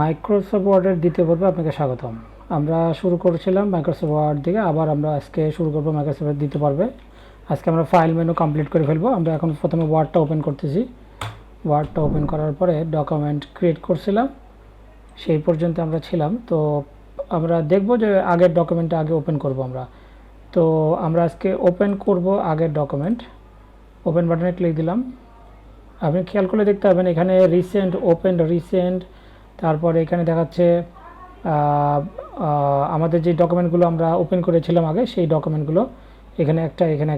Microsoft ওয়ার্ডের দ্বিতীয় পর্বে আপনাকে স্বাগতম। আমরা শুরু করেছিলাম মাইক্রোসফট ওয়ার্ড থেকে, আবার আমরা আজকে শুরু করবো মাইক্রোসফটের দ্বিতীয় পর্বে। আজকে আমরা ফাইল মেনু কমপ্লিট করে ফেলবো। আমরা এখন প্রথমে ওয়ার্ডটা ওপেন করতেছি। ওয়ার্ডটা ওপেন করার পরে ডকুমেন্ট ক্রিয়েট করছিলাম, সেই পর্যন্ত আমরা ছিলাম। তো আমরা দেখব যে আগের ডকুমেন্টটা আগে ওপেন করব আমরা। তো আমরা আজকে ওপেন করব আগের ডকুমেন্ট। ওপেন বাটনে ক্লিক দিলাম। আপনি খেয়াল করে দেখতে পাবেন এখানে রিসেন্ট, ওপেন রিসেন্ট, তারপরে এখানে দেখাচ্ছে আমাদের যে ডকুমেন্টগুলো আমরা ওপেন করেছিলাম আগে, সেই ডকুমেন্টগুলো এখানে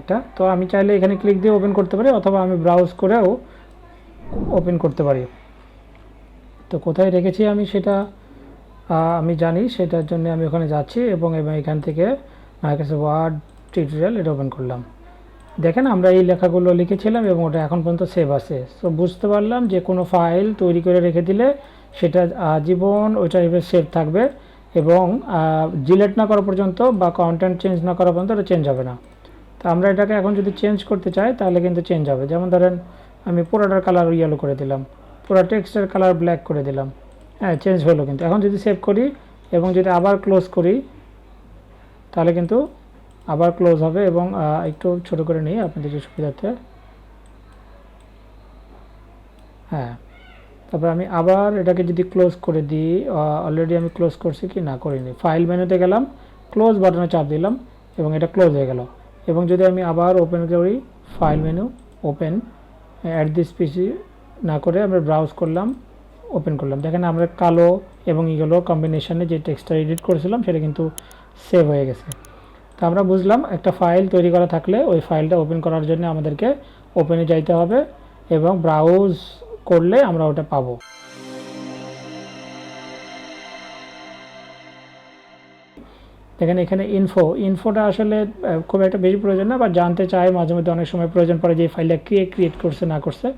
একটা। তো আমি চাইলে এখানে ক্লিক দিয়ে ওপেন করতে পারি, অথবা আমি ব্রাউজ করেও ওপেন করতে পারি। তো কোথায় রেখেছি আমি সেটা আমি জানি, সেটার জন্য আমি ওখানে যাচ্ছি এবং এখান থেকে মাইক্রোসফট ওয়ার্ড টিউটোরিয়াল এটা ওপেন করলাম। দেখেন আমরা এই লেখাগুলো লিখেছিলাম এবং ওটা এখন পর্যন্ত সেভ আছে। সো বুঝতে পারলাম যে কোনো ফাইল তৈরি করে রেখে দিলে সেটা জীবন ওইটা এভাবে সেভ থাকবে এবং ডিলিট না করা পর্যন্ত বা কন্টেন্ট চেঞ্জ না করা পর্যন্ত এটা চেঞ্জ হবে না। তো আমরা এটাকে এখন যদি চেঞ্জ করতে চাই তাহলে কিন্তু চেঞ্জ হবে। যেমন ধরেন আমি পুরোটার কালার ইয়েলো করে দিলাম, পুরো টেক্সটের কালার ব্ল্যাক করে দিলাম, হ্যাঁ চেঞ্জ হলো। কিন্তু এখন যদি সেভ করি এবং যদি আবার ক্লোজ করি তাহলে কিন্তু আবার ক্লোজ হবে। এবং একটু ছোট করে নিই আপনাদের সুবিধার্থে। হ্যাঁ, তারপর আমি আবার এটাকে যদি ক্লোজ করে দিই, অলরেডি আমি ক্লোজ করছি কি না করিনি, ফাইল মেনুতে গেলাম, ক্লোজ বাটনে চাপ দিলাম এবং এটা ক্লোজ হয়ে গেল। এবং যদি আমি আবার ওপেন করি, file menu open, at this পিসি না করে আমরা ব্রাউজ করলাম, ওপেন করলাম, দেখেন আমরা কালো এবং ইয়েলো কম্বিনেশনে যে টেক্সটটা এডিট করেছিলাম সেটা কিন্তু সেভ হয়ে গেছে। তো আমরা বুঝলাম একটা ফাইল তৈরি করা থাকলে ওই ফাইলটা ওপেন করার জন্য আমাদেরকে ওপেনে যাইতে হবে এবং ব্রাউজ করলে আমরা ওটা পাবো। দেখেন এখানে ইনফোটা আসলে খুব একটা বেশি প্রয়োজন না, বা জানতে চাই মাঝে মধ্যে অনেক সময় প্রয়োজন পড়ে যে ফাইলটা কে ক্রিয়েট করছে না করছে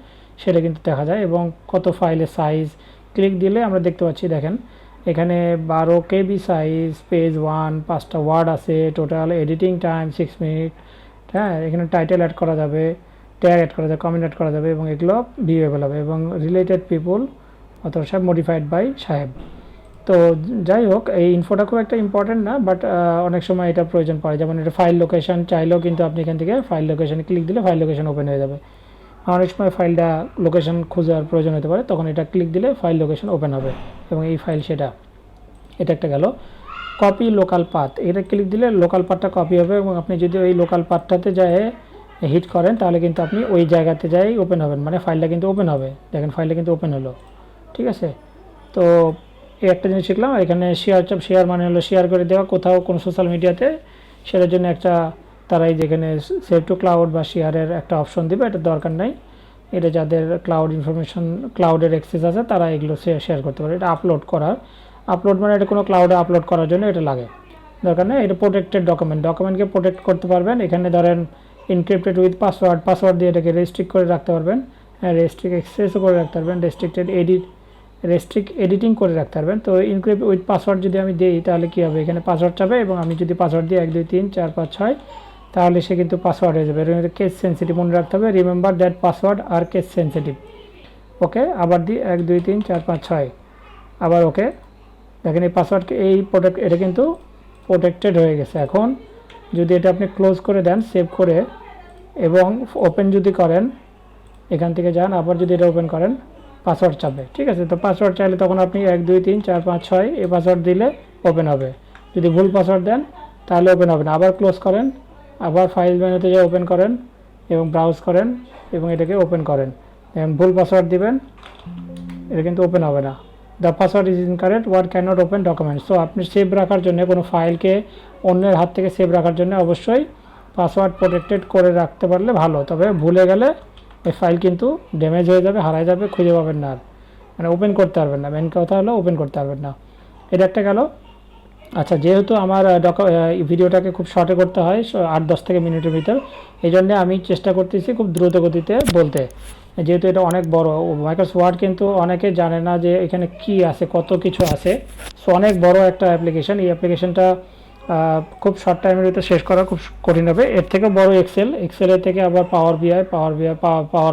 সেটা কিন্তু দেখা যায়। এবং কত ফাইলের সাইজ ক্লিক দিলে আমরা দেখতে পাচ্ছি। দেখেন এখানে 12 KB সাইজ, পেজ 1, 5টা ওয়ার্ড আছে, টোটাল এডিটিং টাইম 6 মিনিট। হ্যাঁ, এখানে টাইটেল অ্যাড করা যাবে, ট্যাগ অ্যাড করা যাবে, কমেন্ট অ্যাড করা যাবে এবং এগুলো ভিউয়েবল হবে। এবং রিলেটেড পিপল অথবা মডিফাইড বাই সাহেব। তো যাই হোক, এই ইনফোটা খুব একটা ইম্পর্টেন্ট না, বাট অনেক সময় এটা প্রয়োজন পড়ে। যেমন এটা ফাইল লোকেশন চাইলেও কিন্তু আপনি এখান থেকে ফাইল লোকেশানে ক্লিক দিলে ফাইল লোকেশন ওপেন হয়ে যাবে। অনেক সময় ফাইলটা লোকেশন খোঁজার প্রয়োজন হতে পারে, তখন এটা ক্লিক দিলে ফাইল লোকেশন ওপেন হবে এবং এই ফাইল সেটা। এটা একটা গেল। কপি লোকাল পাথ, এটা ক্লিক দিলে লোকাল পাথটা কপি হবে এবং আপনি যদি ওই লোকাল পাথটাতে যায় হিট করেন তাহলে কিন্তু আপনি ওই জায়গাতে যাই ওপেন হবেন, মানে ফাইলটা কিন্তু ওপেন হবে। দেখেন ফাইলটা কিন্তু ওপেন হলো, ঠিক আছে। তো এই একটা জিনিস শিখলাম। এখানে শেয়ার মানে হলো শেয়ার করে দেওয়া কোথাও কোনো সোশ্যাল মিডিয়াতে, সেটার জন্য একটা তারাই যেখানে সেভ টু ক্লাউড বা শেয়ারের একটা অপশন দেবে, এটা দরকার নাই। এটা যাদের ক্লাউড ইনফরমেশন, ক্লাউডের অ্যাক্সেস আছে তারা এগুলো শেয়ার করতে পারে। এটা আপলোড মানে এটা কোনো ক্লাউডে আপলোড করার জন্য এটা লাগে, দরকার নেই। এটা প্রোটেক্টেড ডকুমেন্টকে প্রোটেক্ট করতে পারবেন। এখানে ধরেন ইনক্রিপ্টেড উইথ পাসওয়ার্ড দিয়ে এটাকে রেস্ট্রিক্ট করে রাখতে পারবেন, রেস্ট্রিক্ট অ্যাক্সেসও করে রাখতে পারবেন, রেস্ট্রিক্ট এডিটিং করে রাখতে পারবেন। তো ইনক্রিপ্ট উইথ পাসওয়ার্ড যদি আমি দিই তাহলে কী হবে, এখানে পাসওয়ার্ড চাবে এবং আমি যদি পাসওয়ার্ড দিই 1 2 3 4 5 6 তাহলে সে কিন্তু পাসওয়ার্ড হয়ে যাবে। এর কেস সেন্সিটিভ মনে রাখতে হবে, remember that password are case sensitive. Okay, আবার দিই 1 2 3 4 5 6, আবার ওকে। দেখেন এই পাসওয়ার্ডকে এটা কিন্তু প্রোটেক্টেড হয়ে গেছে। এখন যদি এটা আপনি ক্লোজ করে দেন সেভ করে এবং ওপেন যদি করেন, এখান থেকে যান, আবার যদি এটা ওপেন করেন পাসওয়ার্ড চাবে, ঠিক আছে। তো পাসওয়ার্ড চাইলে তখন আপনি 1 2 3 4 5 6 এই পাসওয়ার্ড দিলে ওপেন হবে। যদি ভুল পাসওয়ার্ড দেন তাহলে ওপেন হবে না। আবার ক্লোজ করেন, আবার ফাইল মেনুতে যা ওপেন করেন এবং ব্রাউজ করেন এবং এটাকে ওপেন করেন। ভুল পাসওয়ার্ড দিবেন, এটা কিন্তু ওপেন হবে না। The password is incorrect, word can not open document. So আপনি সেভ রাখার জন্য, কোনো ফাইলকে অন্যের হাত থেকে সেভ রাখার জন্য অবশ্যই পাসওয়ার্ড প্রোটেক্টেড করে রাখতে পারলে ভালো। তবে ভুলে গেলে এই ফাইল কিন্তু ড্যামেজ হয়ে যাবে, হারায় যাবে, খুঁজে পাবেন না, মানে ওপেন করতে পারবেন না। মেন কথা হলো ওপেন করতে পারবেন না। এটা একটা গেল। আচ্ছা, যেহেতু আমার ভিডিওটাকে খুব শর্টে করতে হয় 8-10 থেকে মিনিটের ভিতর, এই জন্যে আমি চেষ্টা করতেছি খুব দ্রুত গতিতে বলতে। যেহেতু এটা অনেক বড়, মাইক্রোসফট ওয়ার্ড কিন্তু অনেকে জানে না যে এখানে কি আছে, কত কিছু আছে। সো অনেক বড় একটা অ্যাপ্লিকেশন। এই অ্যাপ্লিকেশনটা খুব শর্ট টাইমের ভিতরে শেষ করা খুব কঠিন হবে। এর থেকে বড় এক্সেলের থেকে আবার পাওয়ার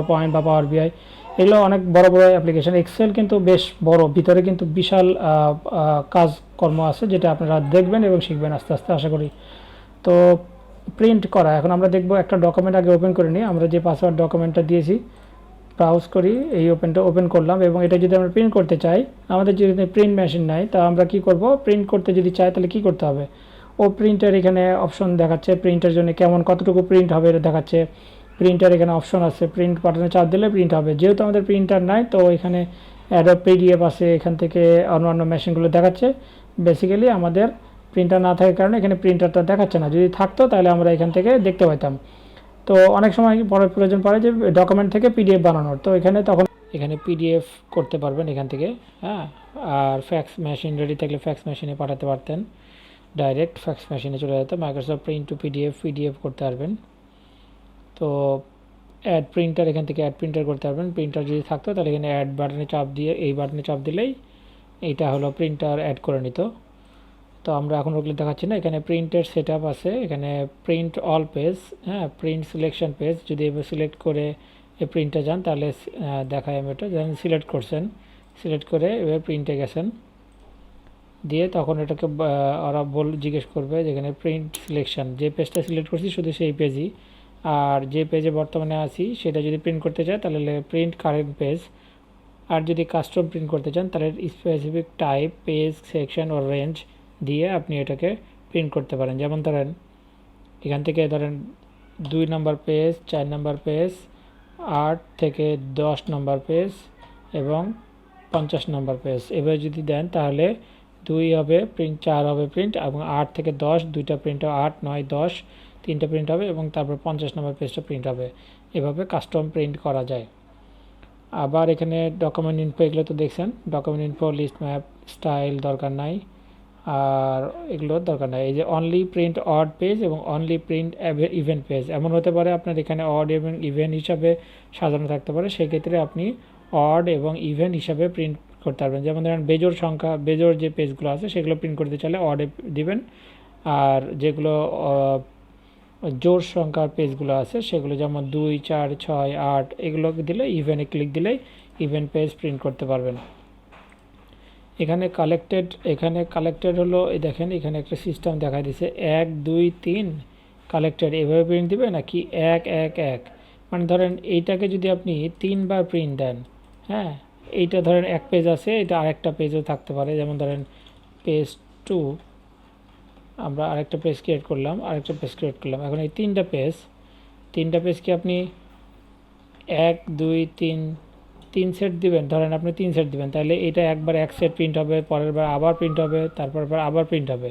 পয়েন্ট বা পাওয়ার বিআই, এগুলো অনেক বড় বড় অ্যাপ্লিকেশন। এক্সেল কিন্তু বেশ বড়, ভিতরে কিন্তু বিশাল কাজকর্ম আছে যেটা আপনারা দেখবেন এবং শিখবেন আস্তে আস্তে আশা করি। তো প্রিন্ট করা, এখন আমরা দেখব একটা ডকুমেন্ট আগে ওপেন করে নিই। আমরা যে পাসওয়ার্ড ডকুমেন্টটা দিয়েছি ব্রাউজ করি, এই ওপেন করলাম এবং এটা যদি আমরা প্রিন্ট করতে চাই, আমাদের যদি প্রিন্ট মেশিন নাই, তা আমরা কি করব, প্রিন্ট করতে যদি চাই তাহলে কি করতে হবে, ও প্রিন্টের এখানে অপশন দেখাচ্ছে, প্রিন্টের জন্য কেমন কতটুকু প্রিন্ট হবে এটা দেখাচ্ছে। প্রিন্টার এখানে অপশন আছে, প্রিন্ট বাটনে চাপ দিলে প্রিন্ট হবে। যেহেতু আমাদের প্রিন্টার নাই, তো এখানে অ্যাডব পিডিএফ আছে, এখান থেকে অন্যান্য মেশিনগুলো দেখাচ্ছে। বেসিক্যালি আমাদের প্রিন্টার না থাকার কারণে এখানে প্রিন্টারটা দেখাচ্ছে না, যদি থাকতো তাহলে আমরা এখান থেকে দেখতে পাইতাম। তো অনেক সময় পরে প্রয়োজন পড়ে যে ডকুমেন্ট থেকে পিডিএফ বানানোর, তো এখানে তখন এখানে পিডিএফ করতে পারবেন এখান থেকে। হ্যাঁ, আর ফ্যাক্স মেশিন রেডি থাকলে ফ্যাক্স মেশিনে পাঠাতে পারতেন, ডাইরেক্ট ফ্যাক্স মেশিনে চলে যেত। মাইক্রোসফট প্রিন্ট টু পিডিএফ করতে পারবেন। তো অ্যাড প্রিন্টার, এখান থেকে অ্যাড প্রিন্টার করতে পারবেন। প্রিন্টার যদি থাকতো তাহলে এখানে অ্যাড বাটনে চাপ দিয়ে, এই বাটনে চাপ দিলেই এইটা হলো প্রিন্টার অ্যাড করে নিত। তো আমরা এখন ওগুলো দেখাচ্ছি না। এখানে প্রিন্টের সেট আপ আছে, এখানে প্রিন্ট অল পেজ, হ্যাঁ, প্রিন্ট সিলেকশন পেজ। যদি এবার সিলেক্ট করে এই প্রিন্টে যান তাহলে দেখায় আমি এটা, যেমন সিলেক্ট করছেন, সিলেক্ট করে এবার প্রিন্টে গেছেন দিয়ে তখন এটাকে ওরা জিজ্ঞেস করবে যেখানে প্রিন্ট সিলেকশন, যে পেজটা সিলেক্ট করছি শুধু সেই পেজই। আর যে পেজে বর্তমানে আছি সেটা যদি প্রিন্ট করতে চাই তাহলে প্রিন্ট কারেন্ট পেজ। আর যদি কাস্টম প্রিন্ট করতে চান তাহলে স্পেসিফিক টাইপ, পেজ, সেকশন ও রেঞ্জ দিয়ে আপনি এটাকে প্রিন্ট করতে পারেন। যেমন ধরেন এখান থেকে ধরেন 2 নম্বর পেজ, 4 নম্বর পেজ, 8 থেকে 10 নম্বর পেজ এবং 50 নম্বর পেজ। এবার যদি দেন তাহলে 2 হবে প্রিন্ট, 4 হবে প্রিন্ট এবং 8 থেকে 10 দুইটা প্রিন্ট হবে, 8, 9, 10 তিনটা প্রিন্ট হবে এবং তারপর 50 নম্বর পেজটা প্রিন্ট হবে। এভাবে কাস্টম প্রিন্ট করা যায়। আবার এখানে ডকুমেন্ট ইনফো, এগুলো তো দেখছেন, document info, list, map, style দরকার নাই, আর এগুলোর দরকার নাই। এই যে অনলি প্রিন্ট অড পেজ এবং অনলি প্রিন্ট ইভেন্ট পেজ, এমন হতে পারে আপনার এখানে অড এবং ইভেন্ট হিসাবে সাজানো থাকতে পারে, সেক্ষেত্রে আপনি অড এবং ইভেন্ট হিসাবে প্রিন্ট করতে পারবেন। যেমন ধরেন বেজোড় সংখ্যা, বেজোড় যে পেজগুলো আছে সেগুলো প্রিন্ট করতে চাইলে অডে দিবেন, আর যেগুলো জোড় সংখ্যার পেজগুলো আছে সেগুলো যেমন 2, 4, 6, 8 এগুলোকে দিলে, ইভেন্টে ক্লিক দিলেই ইভেন্ট পেজ প্রিন্ট করতে পারবেন। এখানে কালেক্টেড হলো, এই দেখেন এখানে একটা সিস্টেম দেখা দিছে 1, 2, 3 কালেক্টেড, এভাবে প্রিন্ট দিবে নাকি 1, 1, 1, মানে ধরেন এইটাকে যদি আপনি 3 বার প্রিন্ট দেন, হ্যাঁ, এইটা ধরেন এক পেজ আছে, এটা আরেকটা পেজও থাকতে পারে। যেমন ধরেন পেজ 2, আমরা আরেকটা পেজ ক্রিয়েট করলাম, এখন এই তিনটা পেজকে আপনি 1, 2, 3 সেট দিবেন। ধরেন আপনি 3 সেট দিবেন, তাহলে এটা একবার এক সেট প্রিন্ট হবে, পরের বার আবার প্রিন্ট হবে, তারপর আবার প্রিন্ট হবে।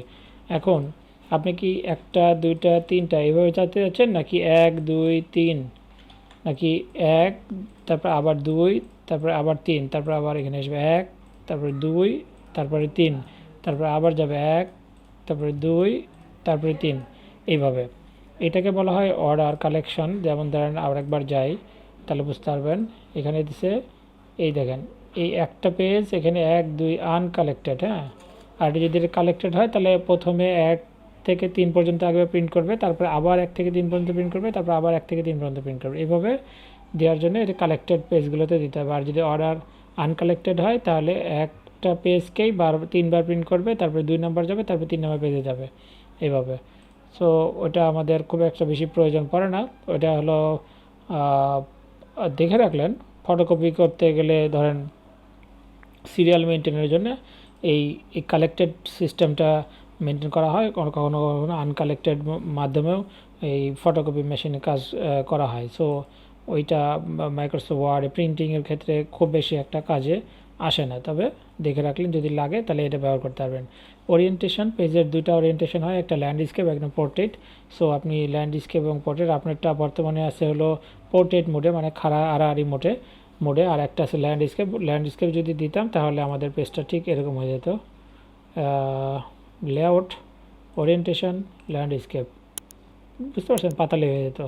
এখন আপনি কি 1টা 2টা 3টা এইভাবে চাইতে যাচ্ছেন, নাকি 1, 2, 3, নাকি 1 তারপর আবার 2 তারপর আবার 3, তারপর আবার এখানে আসবে 1 তারপরে 2 তারপরে 3, তারপর আবার যাবে 1 তারপরে 2 তারপরে 3, এইভাবে। এটাকে বলা হয় অর্ডার কালেকশন। যেমন ধরেন আর একবার যাই তাহলে বুঝতে পারবেন, এখানে দিছে, এই দেখেন এই একটা পেজ এখানে 1, 2 আনকালেক্টেড, হ্যাঁ, আর যদি এটা কালেক্টেড হয় তাহলে প্রথমে 1 থেকে 3 পর্যন্ত আগে প্রিন্ট করবে, তারপরে আবার 1 থেকে 3 পর্যন্ত প্রিন্ট করবে, তারপর আবার 1 থেকে 3 পর্যন্ত প্রিন্ট করবে। এইভাবে দেওয়ার জন্য এটা কালেক্টেড পেজগুলোতে দিতে হবে। আর যদি অর্ডার আনকালেক্টেড হয় তাহলে একটা পেজকেই 3 বার প্রিন্ট করবে, তারপরে 2 নাম্বার যাবে, তারপরে 3 নাম্বার পেজে যাবে, এইভাবে। সো ওটা আমাদের খুব একটা বেশি প্রয়োজন পড়ে না। ওটা হলো দেখে রাখলেন, ফটোকপি করতে গেলে ধরেন সিরিয়াল মেনটেনের জন্য এই কালেক্টেড সিস্টেমটা মেনটেন করা হয়। কখনো কখনো আনকালেক্টেড মাধ্যমেও এই ফটোকপি মেশিনে কাজ করা হয়। সো ওইটা মাইক্রোসফট ওয়ার্ড প্রিন্টিংয়ের ক্ষেত্রে খুব বেশি একটা কাজে আসে না, তবে দেখে রাখলেন যদি লাগে তাহলে এটা ব্যবহার করতে পারবেন। ওরিয়েন্টেশন, পেজের 2টা ওরিয়েন্টেশন হয়, একটা ল্যান্ডস্কেপ, একটা পোর্ট্রেট। সো আপনি ল্যান্ডস্কেপ এবং পোর্ট্রেট, আপনারটা বর্তমানে আছে হলো পোর্ট্রেট মোডে, মানে আড়াআড়ি মোডে, আর একটা আছে ল্যান্ডস্কেপ যদি দিতাম তাহলে আমাদের পেজটা ঠিক এরকম হয়ে যেত, লেআউট, ওরিয়েন্টেশন, ল্যান্ডস্কেপ, বুঝতে পারছেন, পাতালে হয়ে যেত।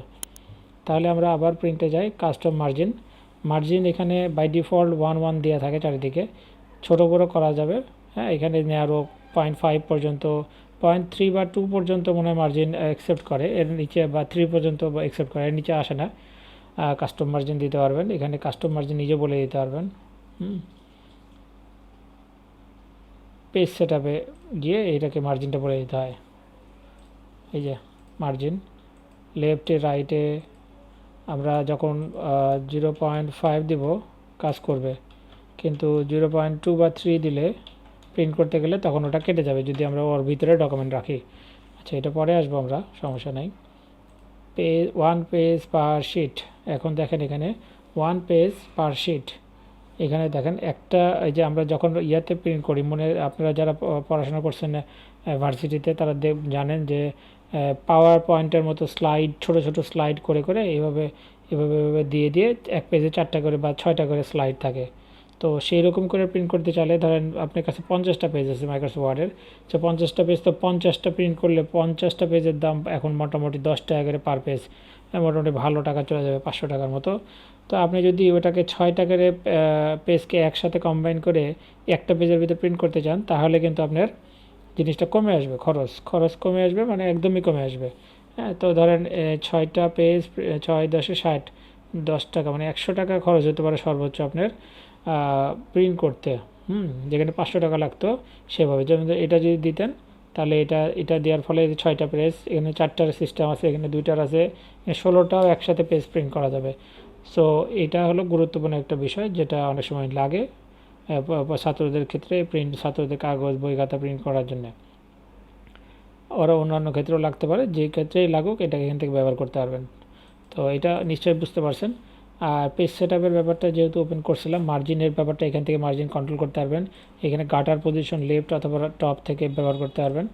তাহলে আমরা আবার প্রিন্টে যাই, কাস্টম মার্জিন এখানে বাই ডিফল্ট 1, 1 দেওয়া থাকে চারিদিকে, ছোটো বড়ো করা যাবে, হ্যাঁ, এখানে ন্যারো 0.5 পর্যন্ত, 0.3 বা 2 পর্যন্ত মনে হয় মার্জিন অ্যাকসেপ্ট করে, এর নিচে বা 3 পর্যন্ত অ্যাকসেপ্ট করে, এর নিচে আসে না। কাস্টম মার্জিন দিতে পারবেন, এখানে কাস্টম মার্জিন নিজে বলে দিতে পারবেন। পেজ সেটআপে গিয়ে এটাকে মার্জিনটা বলে দিতে হয়, এই যে মার্জিন লেফটে রাইটে আমরা যখন 0.5 দিব কাজ করবে, কিন্তু 0.2 বা 3 দিলে প্রিন্ট করতে গেলে তখন ওটা কেটে যাবে যদি আমরা ওর ভিতরে ডকুমেন্ট রাখি। আচ্ছা, এটা পরে আসবো আমরা, সমস্যা নাই। পেজ 1 পেজ পার শিট, এখন দেখেন এখানে 1 পেজ পার শিট, এখানে দেখেন একটা, এই যে আমরা যখন ইয়াতে প্রিন্ট করি, আপনারা যারা পড়াশোনা করছেন ভার্সিটিতে তারা জানেন যে পাওয়ার পয়েন্টের মতো স্লাইড, ছোট ছোট স্লাইড করে করে এভাবে এভাবে এভাবে দিয়ে দিয়ে এক পেজে 4টা করে বা 6টা করে স্লাইড থাকে। তো সেই রকম করে প্রিন্ট করতে চাইলে ধরেন আপনার কাছে 50টা পেজ আছে মাইক্রোসফট ওয়ার্ডের, তো 50টা পেজ, তো 50টা প্রিন্ট করলে 50টা পেজের দাম এখন মোটামুটি 10 টাকা করে পার পেজ, মোটামুটি ভালো টাকা চলে যাবে, 500 টাকার মতো। তো আপনি যদি ওটাকে 6টা করে পেজকে একসাথে কম্বাইন করে একটা পেজের ভিতরে প্রিন্ট করতে চান, তাহলে কিন্তু আপনার জিনিসটা কমে আসবে, খরচ কমে আসবে, মানে একদমই কমে আসবে। হ্যাঁ, তো ধরেন 6টা পেজ, 6 10 60, 10 টাকা মানে 100 টাকা খরচ হতে পারে সর্বোচ্চ আপনার প্রিন্ট করতে। যেখানে 500 টাকা লাগতো সেভাবে, যেমন এটা যদি দিতেন তাহলে এটা দেওয়ার ফলে 6টা পেজ, এখানে 4টার সিস্টেম আছে, এখানে 2টার আছে, 16টাও একসাথে পেজ প্রিন্ট করা যাবে। সো এটা হলো গুরুত্বপূর্ণ একটা বিষয় যেটা অনেক সময় লাগে ছাত্রদের ক্ষেত্রে, ছাত্রদের কাগজ বই খাতা প্রিন্ট করার জন্য। ওরা অন্যান্য ক্ষেত্রেও লাগতে পারে, যে ক্ষেত্রেই লাগুক এটা এখান থেকে ব্যবহার করতে পারবেন। তো এটা নিশ্চয়ই বুঝতে পারছেন। আর পেজ সেটআপের ব্যাপারটা যেহেতু ওপেন করছিলাম, মার্জিনের ব্যাপারটা এখান থেকে মার্জিন কন্ট্রোল করতে পারবেন। এখানে গাটার পজিশন লেফট অথবা টপ থেকে ব্যবহার করতে পারবেন।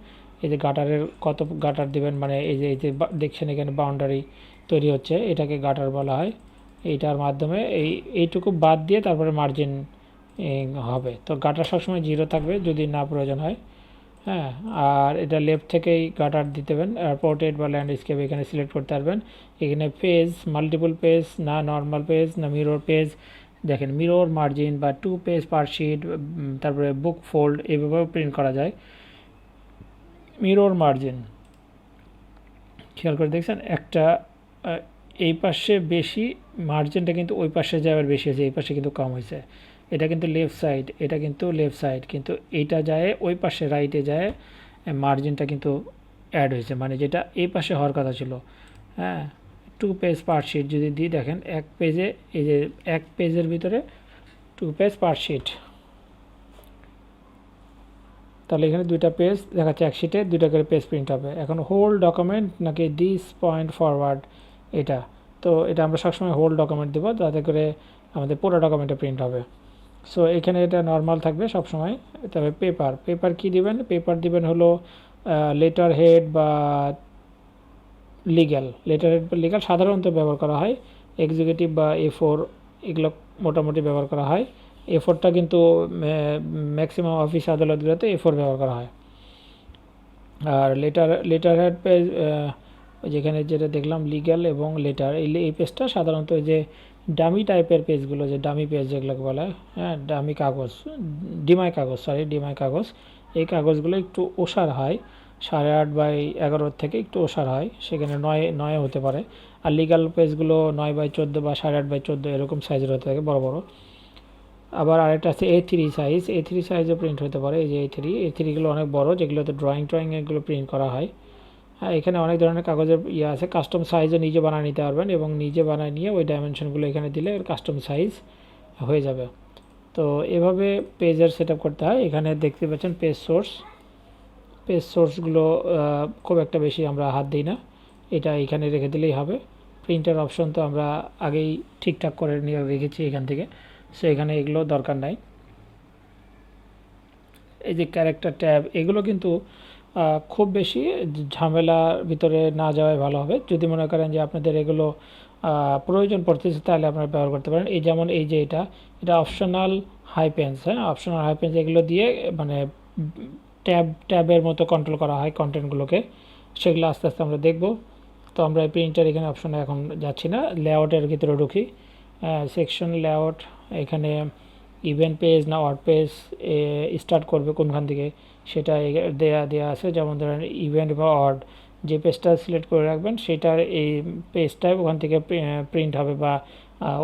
এই যে গাটারের কত গাটার দেবেন, মানে এই যে দেখছেন এখানে বাউন্ডারি তৈরি হচ্ছে, এটাকে গাটার বলা হয়। এইটার মাধ্যমে এইটুকু বাদ দিয়ে তারপরে মার্জিন হবে। তো গাটার সবসময় 0 থাকবে যদি না প্রয়োজন হয়। হ্যাঁ, আর এটা লেফট থেকেই গাটার দিতেবেন। আর পোর্ট্রেট বা ল্যান্ডস্কেপ এখানে সিলেক্ট করতে পারবেন। এখানে পেজ, মাল্টিপল পেজ না নর্মাল পেজ না মিরর পেজ, দেখেন মিরর মার্জিন বা 2 পেজ পার শিট, তারপরে বুক ফোল্ড, এভাবেও প্রিন্ট করা যায়। মিরর মার্জিন খেয়াল করে দেখছেন, একটা এই পাশে বেশি মার্জিনটা কিন্তু ওই পাশে যায় আবার বেশি হয়েছে, এই পাশে কিন্তু কম হয়েছে। এটা কিন্তু লেফট সাইড, এটা কিন্তু লেফট সাইড, কিন্তু এইটা যায় ওই পাশে রাইটে যায়, মার্জিনটা কিন্তু অ্যাড হয়েছে, মানে যেটা এই পাশে হওয়ার কথা ছিল। হ্যাঁ, 2 পেজ পার শিট যদি দিই, দেখেন এক পেজে, এই যে এক পেজের ভিতরে 2 পেজ পার শিট, তাহলে এখানে 2টা পেজ দেখাচ্ছে, এক শিটে 2টা করে পেজ প্রিন্ট হবে। এখন হোল ডকুমেন্ট নাকি দিস পয়েন্ট ফরওয়ার্ড, এটা তো এটা আমরা সবসময় হোল ডকুমেন্ট দেবো, যাতে করে আমাদের পুরো ডকুমেন্টে প্রিন্ট হবে। সো এখানে এটা নর্মাল থাকবে সবসময়। তবে পেপার কি দিবেন, পেপার দিবেন হলো লেটার হেড বা লিগ্যাল। লেটার হেড বা লিগ্যাল সাধারণত ব্যবহার করা হয়, এক্সিকিউটিভ বা A4 এগুলো মোটামুটি ব্যবহার করা হয়। A4টা কিন্তু ম্যাক্সিমাম অফিস আদালতগুলোতে A4 ব্যবহার করা হয়। আর লেটার হেড পেজ যেখানে যেটা দেখলাম লিগ্যাল এবং লেটার, এই পেজটা সাধারণত যে ডামি টাইপের পেজগুলো, যে ডামি পেজ যেগুলোকে বলা হয়, হ্যাঁ ডামি কাগজ, ডিমাই কাগজ, এই কাগজগুলো একটু ওসার হয়, 8.5/11 থেকে একটু ওসার হয়, সেখানে 9 হতে পারে। আর লিগ্যাল পেজগুলো 9/14 বা 8.5/14 এরকম সাইজের হতে থাকে, বড় বড়। আবার আরেকটা আছে A3 সাইজ, A3 সাইজও প্রিন্ট হতে পারে। এই যে A3গুলো অনেক বড়, যেগুলোতে ড্রয়িং এগুলো প্রিন্ট করা হয়। হ্যাঁ, এখানে অনেক ধরনের কাগজের আছে, কাস্টম সাইজও নিজে বানিয়ে নিতে পারবেন, এবং নিজে বানিয়ে নিয়ে ওই ডাইমেনশনগুলো এখানে দিলে কাস্টম সাইজ হয়ে যাবে। তো এভাবে পেজের সেটআপ করতে হয়। এখানে দেখতে পাচ্ছেন পেজ সোর্সগুলো খুব একটা বেশি আমরা হাত দিই না, এটা এখানে রেখে দিলেই হবে। প্রিন্টার অপশন তো আমরা আগেই ঠিকঠাক করে নিয়ে রেখেছি এখান থেকে, সো এখানে এগুলো দরকার নাই। এই যে ক্যারেক্টার ট্যাব, এগুলো কিন্তু খুব বেশি ঝামেলার ভিতরে না যাওয়াই ভালো হবে। যদি মনে করেন যে আপনাদের এগুলো প্রয়োজন পড়তেছে, তাহলে আপনারা ব্যবহার করতে পারেন। এই যেমন এই যে এটা অপশনাল হাইপেন্স, হ্যাঁ অপশনাল হাইপেন্স, এগুলো দিয়ে মানে ট্যাবের মতো কন্ট্রোল করা হয় কন্টেন্টগুলোকে, সেগুলো আস্তে আস্তে আমরা দেখব। তো আমরা প্রিন্টার এখানে অপশনে এখন যাচ্ছি না, লেআউটের ভিতরে ঢুকি। সেকশন লেআউট, এখানে ইভেন্ট পেজ না ওয়ার্ড পেজ স্টার্ট করবে কোনখান থেকে সেটা দেয়া আছে। যেমন ধরেন ইভেন্ট বা অড, যে পেজটা সিলেক্ট করে রাখবেন সেটার এই পেজটা ওখান থেকে প্রিন্ট হবে বা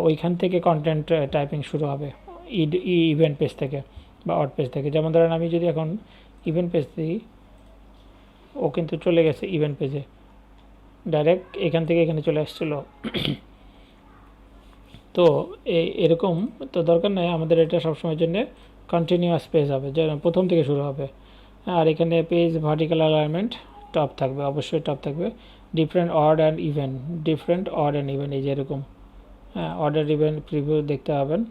ওইখান থেকে কন্টেন্ট টাইপিং শুরু হবে ইভেন্ট পেজ থেকে বা অড পেজ থেকে। যেমন ধরেন আমি যদি এখন ইভেন্ট পেজ দিই, ও কিন্তু চলে গেছে ইভেন্ট পেজে, ডাইরেক্ট এখান থেকে এখানে চলে আসছিলো। তো এরকম তো দরকার নেই আমাদের, এটা সবসময়ের জন্য কন্টিনিউয়াস পেজ হবে, যেন প্রথম থেকে শুরু হবে। আর এখানে পেজ ভার্টিক্যাল অ্যালাইনমেন্ট টপ থাকবে, অবশ্যই টপ থাকবে। ডিফারেন্ট অড অ্যান্ড ইভেন, এই যে এরকম, হ্যাঁ, অর্ডার ইভেন প্রিভিউ দেখতে পাবেন।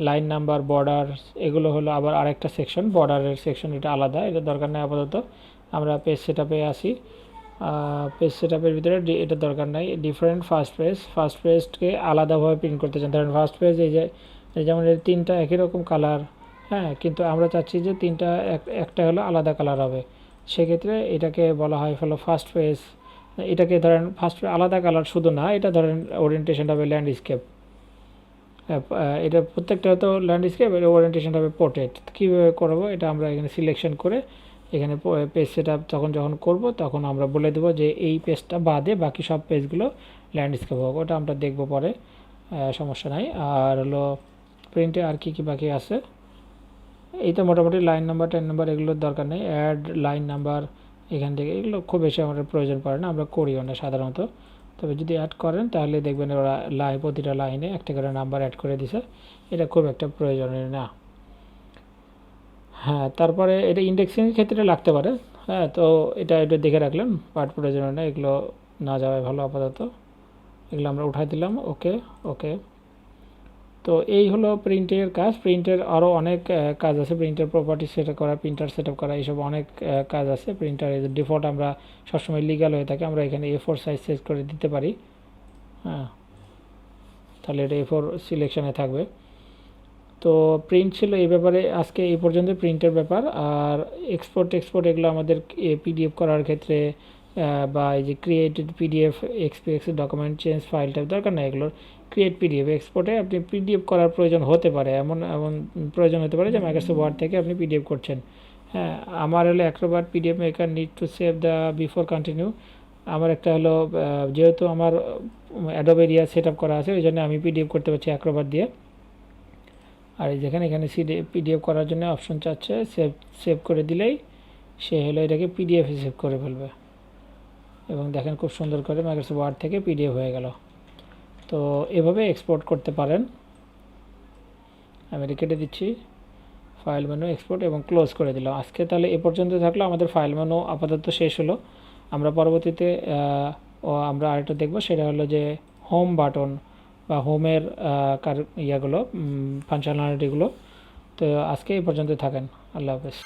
লাইন নাম্বার, বর্ডার, এগুলো হলো আবার আরেকটা সেকশন, বর্ডারের সেকশন, এটা আলাদা, এটা দরকার নেই আপাতত। আমরা পেজ সেটআপে আসি, পেজ সেটআপের ভিতরে এটা দরকার নাই। ডিফারেন্ট ফার্স্ট পেজকে আলাদাভাবে প্রিন্ট করতে চান, ধরেন ফার্স্ট পেজ এই যে যেমন এর তিনটা একই রকম কালার, হ্যাঁ, কিন্তু আমরা চাচ্ছি যে তিনটা একটা হলো আলাদা কালার হবে, সেক্ষেত্রে এটাকে বলা হয় হলো ফার্স্ট পেজ। এটাকে ধরেন ফার্স্ট আলাদা কালার শুধু না, এটা ধরেন ওরিয়েন্টেশন হবে ল্যান্ডস্কেপ, এটা প্রত্যেকটা তো ল্যান্ডস্কেপ, এর ওরিয়েন্টেশন হবে পোর্ট্রেট। কীভাবে করবো এটা আমরা এখানে সিলেকশন করে এখানে পেজ সেটআপ যখন করব তখন আমরা বলে দেবো যে এই পেজটা বাদে বাকি সব পেজগুলো ল্যান্ডস্কেপ হোক, ওটা আমরা দেখবো পরে, সমস্যা নাই। আর হলো প্রিন্টে আর কি বাকি আছে, এই তো মোটামুটি লাইন নাম্বার 10 নাম্বার এগুলোর দরকার নেই। অ্যাড লাইন নাম্বার এখান থেকে, এগুলো খুব বেশি আমাদের প্রয়োজন পড়ে না, আমরা করিও না সাধারণত। তবে যদি অ্যাড করেন তাহলে দেখবেন ওরা প্রতিটা লাইনে একটা করে নাম্বার অ্যাড করে দিছে, এটা খুব একটা প্রয়োজনীয় না। হ্যাঁ, তারপরে এটা ইন্ডেক্সিংয়ের ক্ষেত্রে লাগতে পারে, হ্যাঁ, তো এটা দেখে রাখলেন, বাট প্রয়োজনীয় না, এগুলো না যাওয়াই ভালো আপাতত। এগুলো আমরা উঠাই দিলাম, ওকে। তো এই হলো প্রিন্টের কাজ। প্রিন্টের আরও অনেক কাজ আছে, প্রিন্টার প্রপার্টি সেট করা, প্রিন্টার সেট আপ করা, এইসব অনেক কাজ আছে। প্রিন্টার ডিফল্ট আমরা সবসময় লিগ্যাল হয়ে থাকে, আমরা এখানে A4 সাইজ সেট করে দিতে পারি, হ্যাঁ, তাহলে এটা A4 সিলেকশনে থাকবে। তো প্রিন্ট ছিল এই ব্যাপারে আজকে এই পর্যন্ত প্রিন্টের ব্যাপার। আর এক্সপোর্ট এগুলো আমাদের পিডিএফ করার ক্ষেত্রে বা এই যে ক্রিয়েটেড পিডিএফ, এক্সপিএক্স ডকুমেন্ট চেঞ্জ ফাইল টাইপ দরকার না এগুলোর। ক্রিয়েট পিডিএফ, এক্সপোর্টে আপনি পিডিএফ করার প্রয়োজন হতে পারে, এমন প্রয়োজন হতে পারে যে মাইক্রোসফট ওয়ার্ড থেকে আপনি পিডিএফ করছেন। হ্যাঁ, আমার হলো Acrobat PDF maker need to save the before continue. আমার একটা হলো যেহেতু আমার অ্যাডোব এরিয়া সেট আপ করা আছে, ওই জন্য আমি পিডিএফ করতে পারছি অ্যাক্রোবাট দিয়ে। আর যেখানে এখানে পিডিএফ করার জন্য অপশন চাচ্ছে, সেভ করে দিলেই সে হলো এটাকে পিডিএফে সেভ করে ফেলবে, এবং দেখেন খুব সুন্দর করে মাইক্রোসফট ওয়ার্ড থেকে পিডিএফ হয়ে গেল। তো এভাবে এক্সপোর্ট করতে পারেন। আমি এটা কেটে দিচ্ছি, ফাইল মেনু, এক্সপোর্ট, এবং ক্লোজ করে দিলাম। আজকে তাহলে এ পর্যন্ত থাকলো, আমাদের ফাইল মেনু আপাতত শেষ হলো। আমরা পরবর্তীতে আমরা আরেকটা দেখব, সেটা হলো যে হোম বাটন বা হোমের ইয়াগুলো, ফাংশনালিটিগুলো। তো আজকে এই পর্যন্ত থাকেন, আল্লাহ হাফেজ।